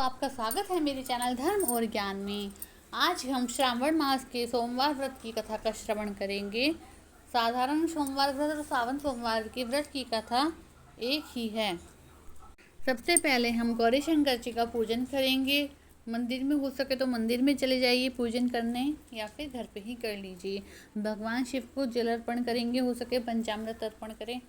आपका स्वागत है मेरे चैनल धर्म और ज्ञान में। आज हम श्रावण मास के सोमवार व्रत की कथा का श्रवण करेंगे। साधारण सोमवार व्रत और सावन सोमवार के व्रत की कथा एक ही है। सबसे पहले हम गौरी शंकर जी का पूजन करेंगे। मंदिर में हो सके तो मंदिर में चले जाइए पूजन करने, या फिर घर पे ही कर लीजिए। भगवान शिव को जल अर्पण करेंगे, हो सके पंचामृत अर्पण करें।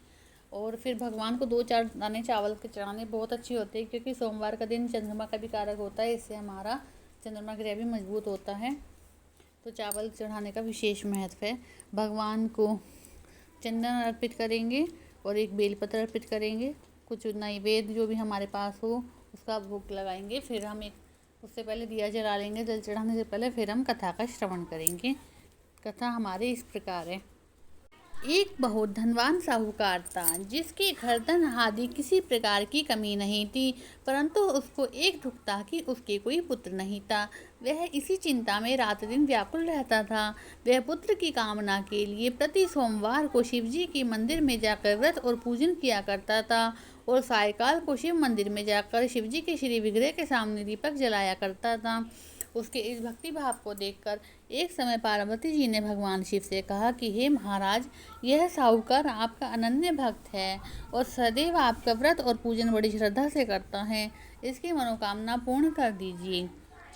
और फिर भगवान को 2-4 दाने चावल के चढ़ाने बहुत अच्छे होते हैं, क्योंकि सोमवार का दिन चंद्रमा का भी कारक होता है। इससे हमारा चंद्रमा ग्रह भी मजबूत होता है, तो चावल चढ़ाने का विशेष महत्व है। भगवान को चंदन अर्पित करेंगे और एक बेलपत्र अर्पित करेंगे। कुछ नैवेद्य जो भी हमारे पास हो उसका भोग लगाएंगे। फिर हम उससे पहले दिया जला लेंगे। जल चढ़ाने से पहले फिर हम कथा का श्रवण करेंगे। कथा हमारे इस प्रकार है। एक बहुत धनवान साहूकार था, जिसके घर धन आदि किसी प्रकार की कमी नहीं थी, परंतु उसको एक दुख था कि उसके कोई पुत्र नहीं था। वह इसी चिंता में रात दिन व्याकुल रहता था। वह पुत्र की कामना के लिए प्रति सोमवार को शिवजी के मंदिर में जाकर व्रत और पूजन किया करता था, और सायकाल को शिव मंदिर में जाकर शिवजी के श्री विग्रह के सामने दीपक जलाया करता था। उसके इस भक्ति भाव को देखकर एक समय पार्वती जी ने भगवान शिव से कहा कि हे महाराज, यह साहूकार आपका अनन्य भक्त है और सदैव आपका व्रत और पूजन बड़ी श्रद्धा से करता है। इसकी मनोकामना पूर्ण कर दीजिए।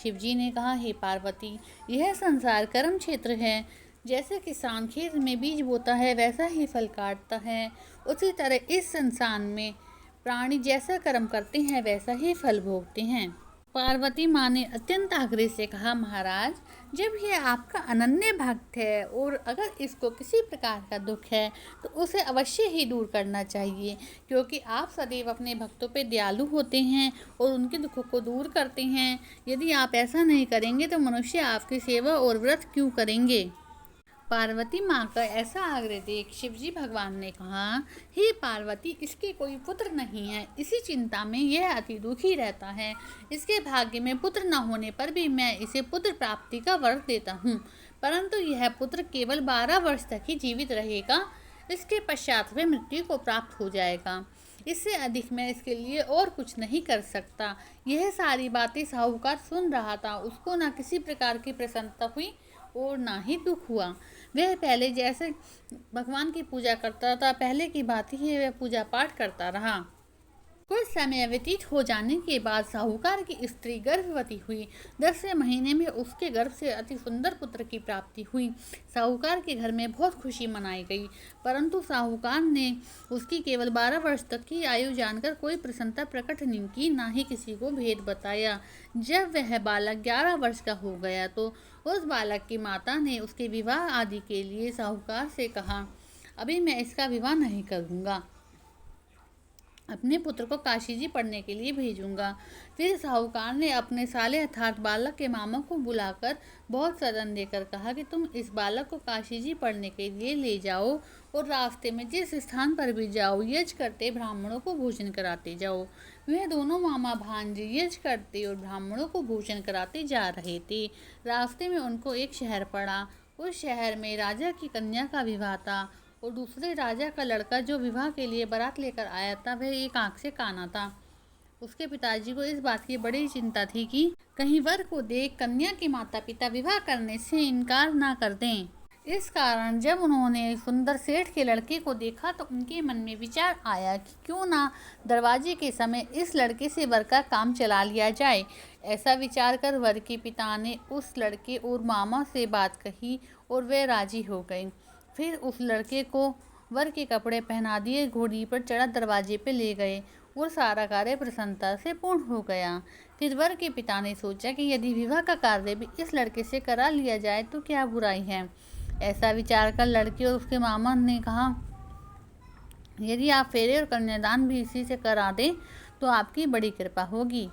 शिव जी ने कहा, हे पार्वती, यह संसार कर्म क्षेत्र है। जैसे किसान खेत में बीज बोता है वैसा ही फल काटता है, उसी तरह इस संसार में प्राणी जैसा कर्म करते हैं वैसा ही फल भोगते हैं। पार्वती माँ ने अत्यंत आग्रह से कहा, महाराज, जब यह आपका अनन्य भक्त है और अगर इसको किसी प्रकार का दुख है तो उसे अवश्य ही दूर करना चाहिए, क्योंकि आप सदैव अपने भक्तों पे दयालु होते हैं और उनके दुखों को दूर करते हैं। यदि आप ऐसा नहीं करेंगे तो मनुष्य आपकी सेवा और व्रत क्यों करेंगे। पार्वती माँ का ऐसा आग्रह देख शिवजी भगवान ने कहा, हे पार्वती, इसके कोई पुत्र नहीं है। इसी चिंता में यह अति दुखी रहता है। इसके भाग्य में पुत्र न होने पर भी मैं इसे पुत्र प्राप्ति का वर देता हूँ, परंतु यह पुत्र केवल 12 वर्ष तक ही जीवित रहेगा। इसके पश्चात वह मृत्यु को प्राप्त हो जाएगा। इससे अधिक मैं इसके लिए और कुछ नहीं कर सकता। यह सारी बातें साहूकार सुन रहा था। उसको न किसी प्रकार की प्रसन्नता हुई और ना ही दुख हुआ। वह पहले जैसे भगवान की पूजा करता था, पहले की बात ही वह पूजा पाठ करता रहा। कुछ समय व्यतीत हो जाने के बाद साहूकार की स्त्री गर्भवती हुई। 10वें महीने में उसके गर्भ से अति सुंदर पुत्र की प्राप्ति हुई। साहूकार के घर में बहुत खुशी मनाई गई, परंतु साहूकार ने उसकी केवल 12 वर्ष तक की आयु जानकर कोई प्रसन्नता प्रकट नहीं की, ना ही किसी को भेद बताया। जब वह बालक 11 वर्ष का हो गया तो उस बालक की माता ने उसके विवाह आदि के लिए साहूकार से कहा, अभी मैं इसका विवाह नहीं करूँगा, अपने पुत्र को काशी जी पढ़ने के लिए भेजूंगा। फिर साहूकार ने अपने साले अर्थात बालक के मामा को बुलाकर बहुत सदन देकर कहा कि तुम इस बालक को काशी जी पढ़ने के लिए ले जाओ और रास्ते में जिस स्थान पर भी जाओ यज करते ब्राह्मणों को भोजन कराते जाओ। वह दोनों मामा भांजे यज करते और ब्राह्मणों को भोजन कराते जा रहे थे। रास्ते में उनको एक शहर पड़ा। उस शहर में राजा की कन्या का विवाह था और दूसरे राजा का लड़का जो विवाह के लिए बारात लेकर आया था वह एक आंख से काना था। उसके पिताजी को इस बात की बड़ी चिंता थी कि कहीं वर को देख कन्या के माता पिता विवाह करने से इनकार ना कर दें। इस कारण जब उन्होंने सुंदर सेठ के लड़के को देखा तो उनके मन में विचार आया कि क्यों ना दरवाजे के समय इस लड़के से वर का काम चला लिया जाए। ऐसा विचार कर वर के पिता ने उस लड़के और मामा से बात कही और वे राजी हो गए। फिर उस लड़के को वर के कपड़े पहना दिए, घोड़ी पर चढ़ा दरवाजे पे ले गए और सारा कार्य प्रसन्नता से पूर्ण हो गया। फिर वर के पिता ने सोचा कि यदि विवाह का कार्य भी इस लड़के से करा लिया जाए तो क्या बुराई है। ऐसा विचार कर लड़के और उसके मामा ने कहा, यदि आप फेरे और कन्यादान भी इसी से करा दें तो आपकी बड़ी कृपा होगी।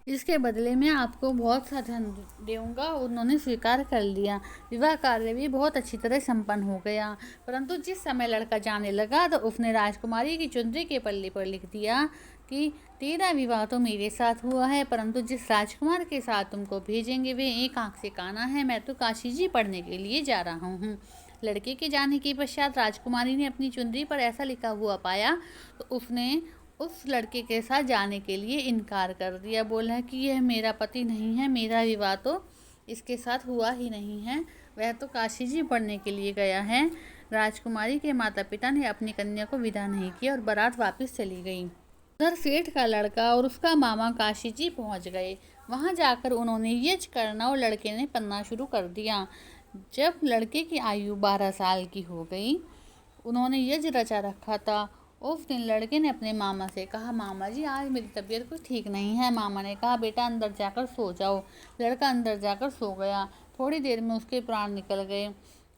इसके बदले में आपको बहुत सा धन दूंगा। उन्होंने स्वीकार कर लिया। विवाह कार्य भी बहुत अच्छी तरह संपन्न हो गया। परंतु जिस समय लड़का जाने लगा तो उसने राजकुमारी की चुनरी के पल्ले पर लिख दिया कि तेरा विवाह तो मेरे साथ हुआ है, परंतु जिस राजकुमार के साथ तुमको भेजेंगे वे एक आंख से काना है। मैं तो काशी जी पढ़ने के लिए जा रहा हूँ। लड़के के जाने के पश्चात राजकुमारी ने अपनी चुनरी पर ऐसा लिखा हुआ पाया तो उसने उस लड़के के साथ जाने के लिए इनकार कर दिया। बोला कि यह मेरा पति नहीं है, मेरा विवाह तो इसके साथ हुआ ही नहीं है, वह तो काशी जी पढ़ने के लिए गया है। राजकुमारी के माता पिता ने अपनी कन्या को विदा नहीं किया और बारात वापस चली गई। उधर सेठ का लड़का और उसका मामा काशी जी पहुँच गए। वहाँ जाकर उन्होंने यज्ञ करना और लड़के ने पढ़ना शुरू कर दिया। जब लड़के की आयु 12 साल की हो गई, उन्होंने यज्ञ रचा रखा था। उस दिन लड़के ने अपने मामा से कहा, मामा जी आज मेरी तबीयत कुछ ठीक नहीं है। मामा ने कहा, बेटा अंदर जाकर सो जाओ। लड़का अंदर जाकर सो गया। थोड़ी देर में उसके प्राण निकल गए।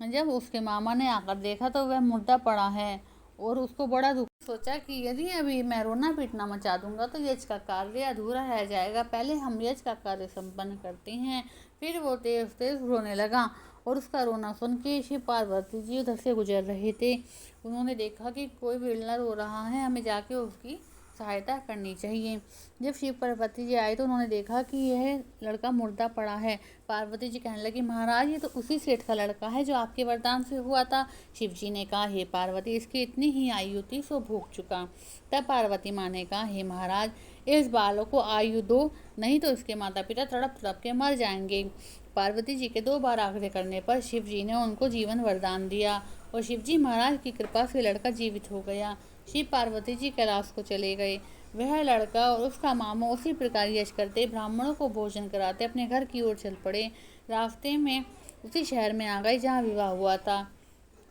जब उसके मामा ने आकर देखा तो वह मुर्दा पड़ा है और उसको बड़ा दुख। सोचा कि यदि अभी मैं रोना पीटना मचा दूंगा तो यज्ञ का कार्य अधूरा रह जाएगा। पहले हम यज्ञ का कार्य संपन्न करते हैं। फिर वो तेज तेज रोने लगा और उसका रोना सुन के शिव पार्वती जी उधर से गुजर रहे थे। उन्होंने देखा कि कोई बिल्ला रो रहा है, हमें जाके उसकी सहायता करनी चाहिए। जब शिव पार्वती जी आए तो उन्होंने देखा कि यह लड़का मुर्दा पड़ा है। पार्वती जी कहने लगी, महाराज ये तो उसी सेठ का लड़का है जो आपके वरदान से हुआ था। शिव जी ने कहा, हे पार्वती इसकी इतनी ही आयु थी सो भोग चुका। तब पार्वती माँ ने कहा, हे महाराज इस बालक को आयु दो, नहीं तो इसके माता पिता तड़प तड़प के मर जाएंगे। पार्वती जी के 2 बार आग्रह करने पर शिव जी ने उनको जीवन वरदान दिया और शिव जी महाराज की कृपा से लड़का जीवित हो गया। शिव पार्वती जी कैलाश को चले गए। वह लड़का और उसका मामा उसी प्रकार यश करते, ब्राह्मणों को भोजन कराते अपने घर की ओर चल पड़े। रास्ते में उसी शहर में आ गए जहाँ विवाह हुआ था।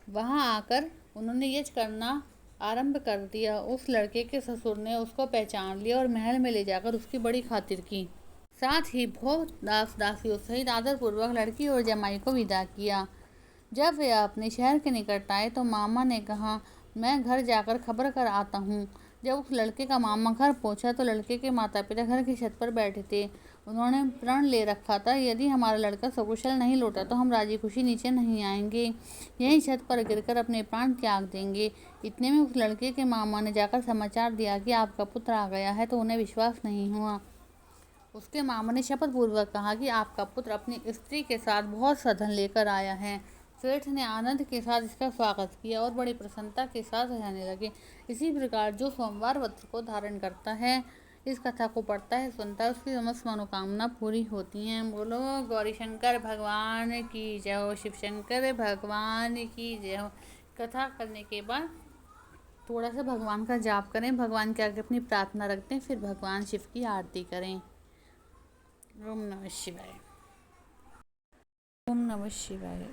वहाँ आकर उन्होंने यश करना आरंभ कर दिया। उस लड़के के ससुर ने उसको पहचान लिया और महल में ले जाकर उसकी बड़ी खातिर की। साथ ही बहुत दास दासियों सहित आदरपूर्वक लड़की और जमाई को विदा किया। जब वे अपने शहर के निकट आए तो मामा ने कहा, मैं घर जाकर खबर कर आता हूँ। जब उस लड़के का मामा घर पहुँचा तो लड़के के माता पिता घर की छत पर बैठे थे। उन्होंने प्रण ले रखा था, यदि हमारा लड़का सकुशल नहीं लौटा तो हम राजी खुशी नीचे नहीं आएंगे, यहीं छत पर गिरकर अपने प्राण त्याग देंगे। इतने में उस लड़के के मामा ने जाकर समाचार दिया कि आपका पुत्र आ गया है, तो उन्हें विश्वास नहीं हुआ। उसके मामा ने शपथ पूर्वक कहा कि आपका पुत्र अपनी स्त्री के साथ बहुत सा धन लेकर आया है। सेठ ने आनंद के साथ इसका स्वागत किया और बड़ी प्रसन्नता के साथ रहने लगे। इसी प्रकार जो सोमवार व्रत को धारण करता है, इस कथा को पढ़ता है, सुनता है, उसकी समस्त मनोकामना पूरी होती हैं। बोलो गौरी शंकर भगवान की जय हो, शिव शंकर भगवान की जय हो। कथा करने के बाद थोड़ा सा भगवान का जाप करें, भगवान के आगे अपनी प्रार्थना रखते हैं, फिर भगवान शिव की आरती करें। ओम नमः शिवाय, ओम नमः शिवाय,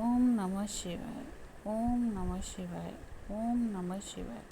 ओम नमः शिवाय, ओम नमः शिवाय, ओम नमः शिवाय।